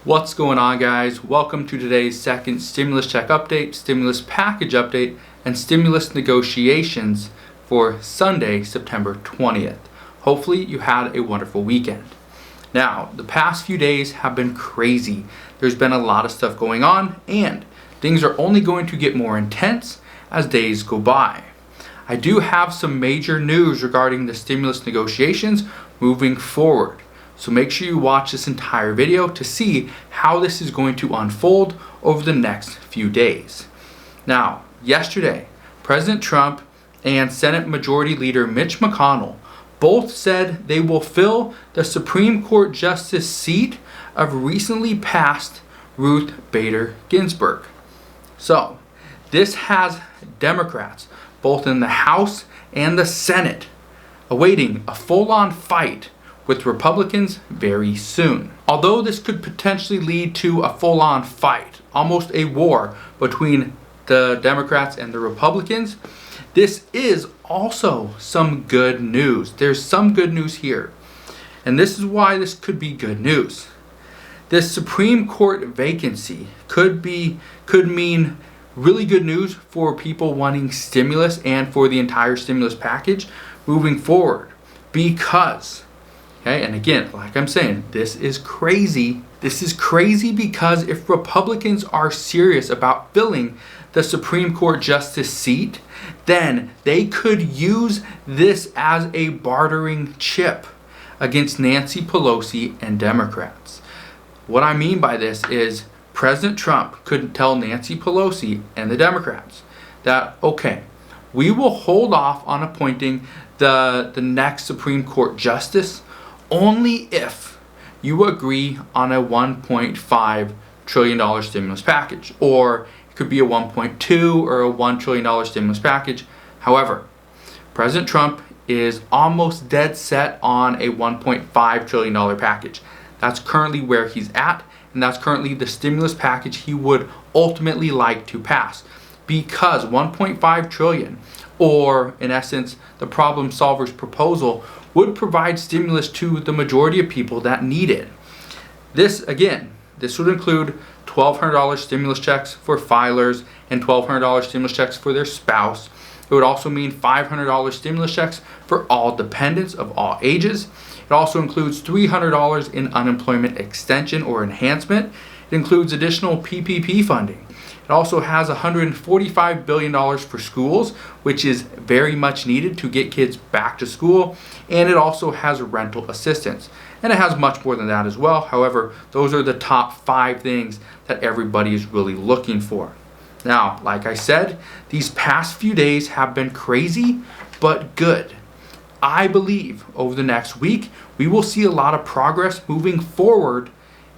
What's going on, guys? Welcome to today's second stimulus check update, stimulus package update, and stimulus negotiations for Sunday, September 20th. Hopefully you had a wonderful weekend. Now, the past few days have been crazy. There's been a lot of stuff going on, and things are only going to get more intense as days go by. I do have some major news regarding the stimulus negotiations moving forward. So make sure you watch this entire video to see how this is going to unfold over the next few days. Now, yesterday, President Trump and Senate Majority Leader Mitch McConnell both said they will fill the Supreme Court Justice seat of recently passed Ruth Bader Ginsburg. So, this has Democrats, both in the House and the Senate, awaiting a full-on fight with Republicans very soon. Although this could potentially lead to a full-on fight, almost a war between the Democrats and the Republicans, this is also some good news. There's some good news here. And this is why this could be good news. This Supreme Court vacancy could mean really good news for people wanting stimulus and for the entire stimulus package moving forward. Because okay, and again, like I'm saying, this is crazy. This is crazy because if Republicans are serious about filling the Supreme Court Justice seat, then they could use this as a bartering chip against Nancy Pelosi and Democrats. What I mean by this is President Trump could tell Nancy Pelosi and the Democrats that, okay, we will hold off on appointing the next Supreme Court Justice only if you agree on a $1.5 trillion stimulus package, or it could be a 1.2 or a $1 trillion stimulus package. However, President Trump is almost dead set on a $1.5 trillion package. That's currently where he's at, and that's currently the stimulus package he would ultimately like to pass. Because 1.5 trillion, or in essence, the problem solver's proposal, would provide stimulus to the majority of people that need it. This would include $1,200 stimulus checks for filers and $1,200 stimulus checks for their spouse. It would also mean $500 stimulus checks for all dependents of all ages. It also includes $300 in unemployment extension or enhancement. It includes additional PPP funding. It also has $145 billion for schools, which is very much needed to get kids back to school. And it also has rental assistance. And it has much more than that as well. However, those are the top 5 things that everybody is really looking for. Now, like I said, these past few days have been crazy, but good. I believe over the next week, we will see a lot of progress moving forward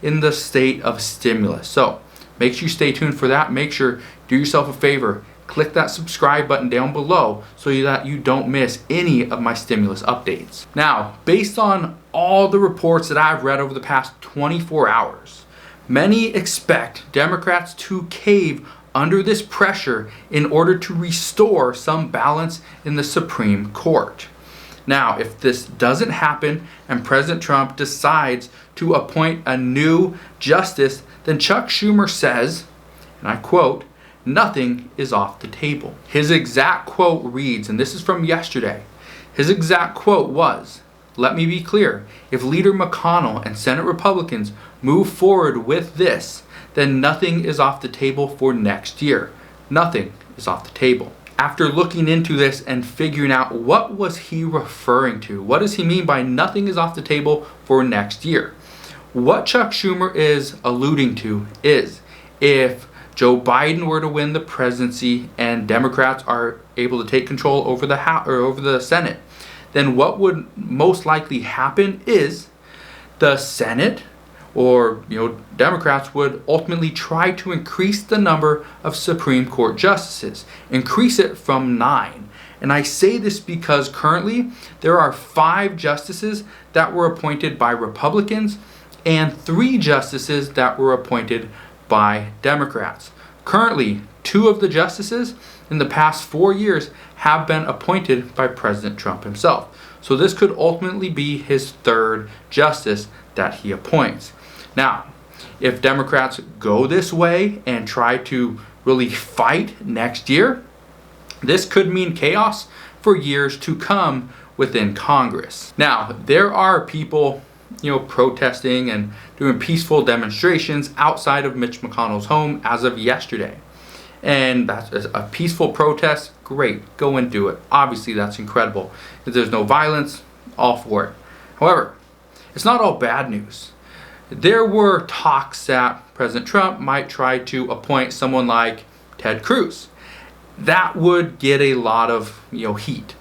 in the state of stimulus. So, make sure you stay tuned for that. Make sure, do yourself a favor, click that subscribe button down below so that you don't miss any of my stimulus updates. Now, based on all the reports that I've read over the past 24 hours, many expect Democrats to cave under this pressure in order to restore some balance in the Supreme Court. Now, if this doesn't happen and President Trump decides to appoint a new justice, then Chuck Schumer says, and I quote, "Nothing is off the table." His exact quote reads, and this is from yesterday, his exact quote was, "Let me be clear, if Leader McConnell and Senate Republicans move forward with this, then nothing is off the table for next year. Nothing is off the table." After looking into this and figuring out what was he referring to, what does he mean by nothing is off the table for next year? What Chuck Schumer is alluding to is if Joe Biden were to win the presidency and Democrats are able to take control over the House or over the Senate, then what would most likely happen is the Senate or Democrats would ultimately try to increase the number of Supreme Court justices, increase it from 9. And I say this because currently there are 5 justices that were appointed by Republicans and 3 justices that were appointed by Democrats. Currently, 2 of the justices in the past 4 years have been appointed by President Trump himself. So this could ultimately be his 3rd justice that he appoints. Now, if Democrats go this way and try to really fight next year, this could mean chaos for years to come within Congress. Now, there are people, protesting and doing peaceful demonstrations outside of Mitch McConnell's home as of yesterday. And that's a peaceful protest. Great, go and do it. Obviously, that's incredible. If there's no violence, all for it. However, it's not all bad news. There were talks that President Trump might try to appoint someone like Ted Cruz. That would get a lot of heat.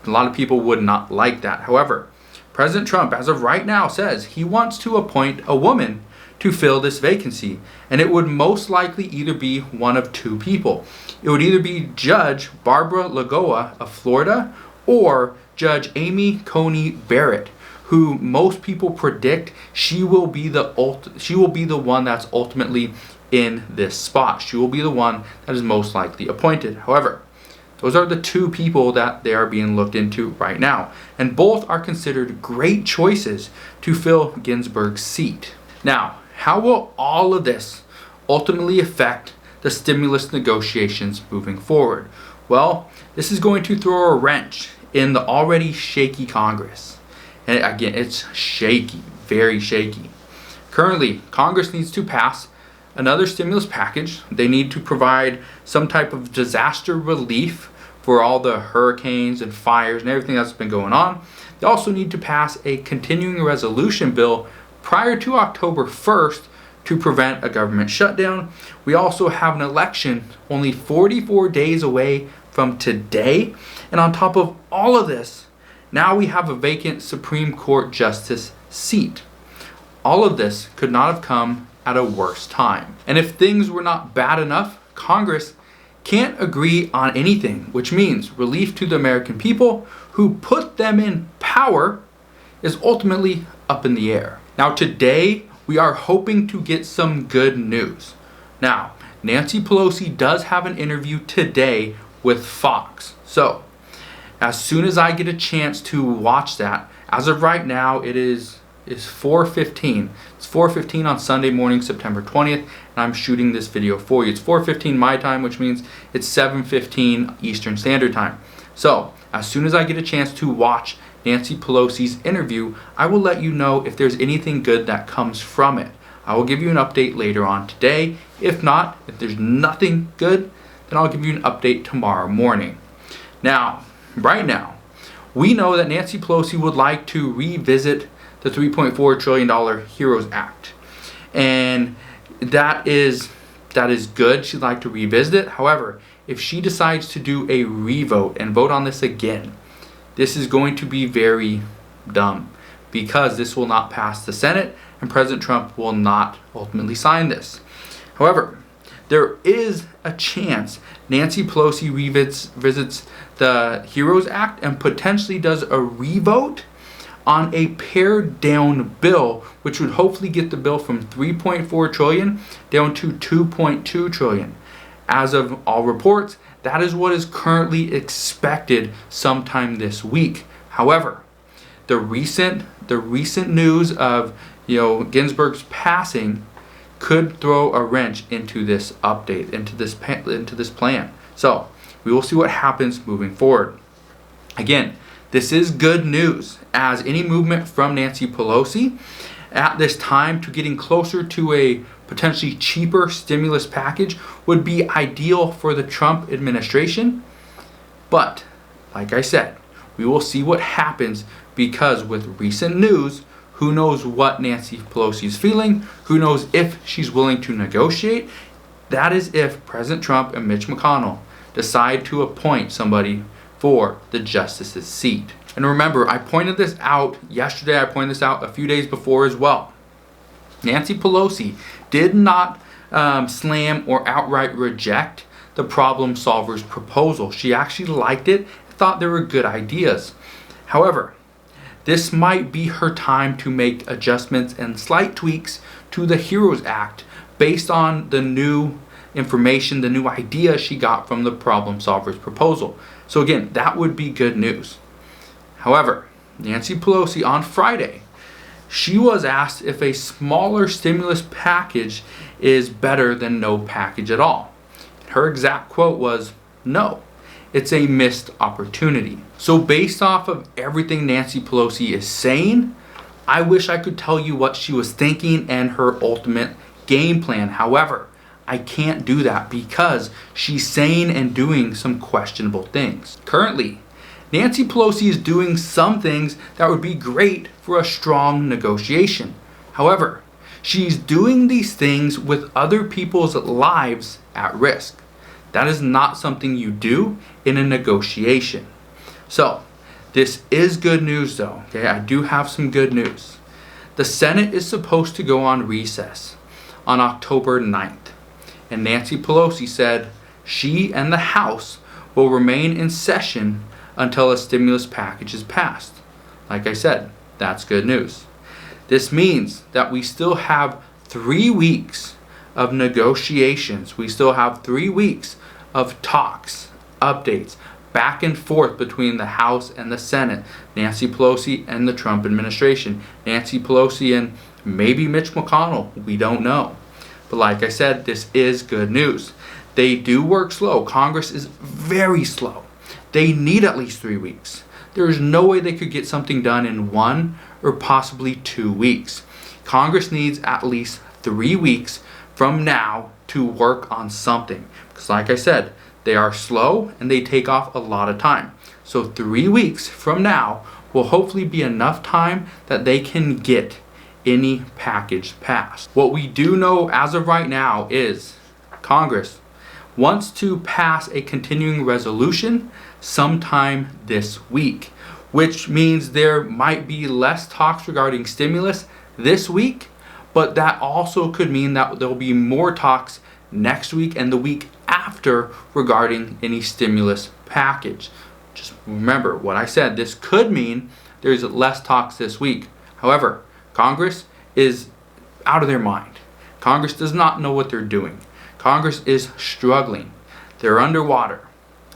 A lot of people would not like that. However, President Trump, as of right now, says he wants to appoint a woman to fill this vacancy. And it would most likely either be one of two people. It would either be Judge Barbara Lagoa of Florida or Judge Amy Coney Barrett, who most people predict she will be the one that's ultimately in this spot. She will be the one that is most likely appointed. However, those are the two people that they are being looked into right now, and both are considered great choices to fill Ginsburg's seat. Now, how will all of this ultimately affect the stimulus negotiations moving forward? Well, this is going to throw a wrench in the already shaky Congress. And again, it's shaky, very shaky. Currently, Congress needs to pass another stimulus package. They need to provide some type of disaster relief for all the hurricanes and fires and everything that's been going on. They also need to pass a continuing resolution bill prior to October 1st to prevent a government shutdown. We also have an election only 44 days away from today. And on top of all of this, now we have a vacant Supreme Court justice seat. All of this could not have come at a worse time. And if things were not bad enough, Congress can't agree on anything, which means relief to the American people who put them in power is ultimately up in the air. Now today, we are hoping to get some good news. Now, Nancy Pelosi does have an interview today with Fox. So, as soon as I get a chance to watch that, as of right now, it is 4:15. It's 4:15 on Sunday morning, September 20th, and I'm shooting this video for you. It's 4:15 my time, which means it's 7:15 Eastern Standard Time. So, as soon as I get a chance to watch Nancy Pelosi's interview, I will let you know if there's anything good that comes from it. I will give you an update later on today. If not, if there's nothing good, then I'll give you an update tomorrow morning. Now, right now, we know that Nancy Pelosi would like to revisit the $3.4 trillion HEROES Act. And that is good. She'd like to revisit it. However, if she decides to do a revote and vote on this again, this is going to be very dumb because this will not pass the Senate and President Trump will not ultimately sign this. However, there is a chance Nancy Pelosi revisits the HEROES Act and potentially does a revote on a pared down bill, which would hopefully get the bill from 3.4 trillion down to 2.2 trillion. As of all reports, that is what is currently expected sometime this week. However, the recent news of Ginsburg's passing could throw a wrench into this update, into this plan. So we will see what happens moving forward. Again, this is good news, as any movement from Nancy Pelosi at this time to getting closer to a potentially cheaper stimulus package would be ideal for the Trump administration. But, like I said, we will see what happens because with recent news, who knows what Nancy Pelosi is feeling, who knows if she's willing to negotiate. That is if President Trump and Mitch McConnell decide to appoint somebody for the justice's seat. And remember, I pointed this out yesterday, I pointed this out a few days before as well. Nancy Pelosi did not slam or outright reject the problem solver's proposal. She actually liked it, thought there were good ideas. However, this might be her time to make adjustments and slight tweaks to the HEROES Act based on the new information, the new idea she got from the problem solver's proposal. So again, that would be good news. However, Nancy Pelosi on Friday She was asked if a smaller stimulus package is better than no package at all. Her exact quote was, "No, it's a missed opportunity." So based off of everything Nancy Pelosi is saying, I wish I could tell you what she was thinking and her ultimate game plan. However, I can't do that because she's saying and doing some questionable things. Currently, Nancy Pelosi is doing some things that would be great for a strong negotiation. However, she's doing these things with other people's lives at risk. That is not something you do in a negotiation. So, this is good news though. Okay, I do have some good news. The Senate is supposed to go on recess on October 9th. And Nancy Pelosi said she and the House will remain in session until a stimulus package is passed. Like I said, that's good news. This means that we still have 3 weeks of negotiations. We still have 3 weeks of talks, updates, back and forth between the House and the Senate, Nancy Pelosi and the Trump administration, Nancy Pelosi and maybe Mitch McConnell, we don't know. But like I said, this is good news. They do work slow. Congress is very slow. They need at least 3 weeks. There is no way they could get something done in 1 or possibly 2 weeks. Congress needs at least 3 weeks from now to work on something. Because like I said, they are slow and they take off a lot of time. So 3 weeks from now will hopefully be enough time that they can get any package passed. What we do know as of right now is Congress wants to pass a continuing resolution sometime this week, which means there might be less talks regarding stimulus this week, but that also could mean that there will be more talks next week and the week after regarding any stimulus package. Just remember what I said. This could mean there's less talks this week. However, Congress is out of their mind. Congress does not know what they're doing. Congress is struggling. They're underwater.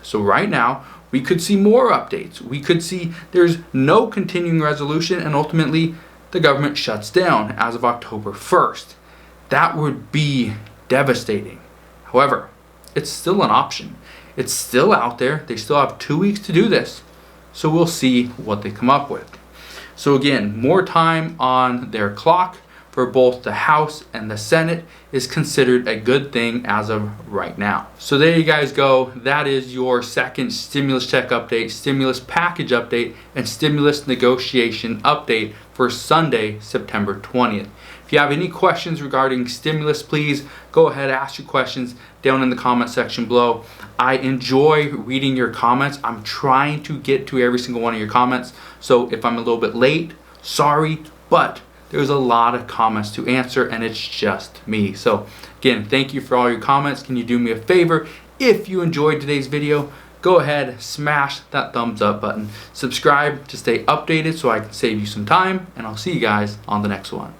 So right now, we could see more updates. We could see there's no continuing resolution and ultimately the government shuts down as of October 1st. That would be devastating. However, it's still an option. It's still out there. They still have 2 weeks to do this. So we'll see what they come up with. So again, more time on their clock for both the House and the Senate is considered a good thing as of right now. So there you guys go. That is your second stimulus check update, stimulus package update, and stimulus negotiation update for Sunday, September 20th. If you have any questions regarding stimulus, please go ahead and ask your questions down in the comment section below. I enjoy reading your comments. I'm trying to get to every single one of your comments. So if I'm a little bit late, sorry, but there's a lot of comments to answer and it's just me. So again, thank you for all your comments. Can you do me a favor? If you enjoyed today's video, go ahead, smash that thumbs up button. Subscribe to stay updated so I can save you some time, and I'll see you guys on the next one.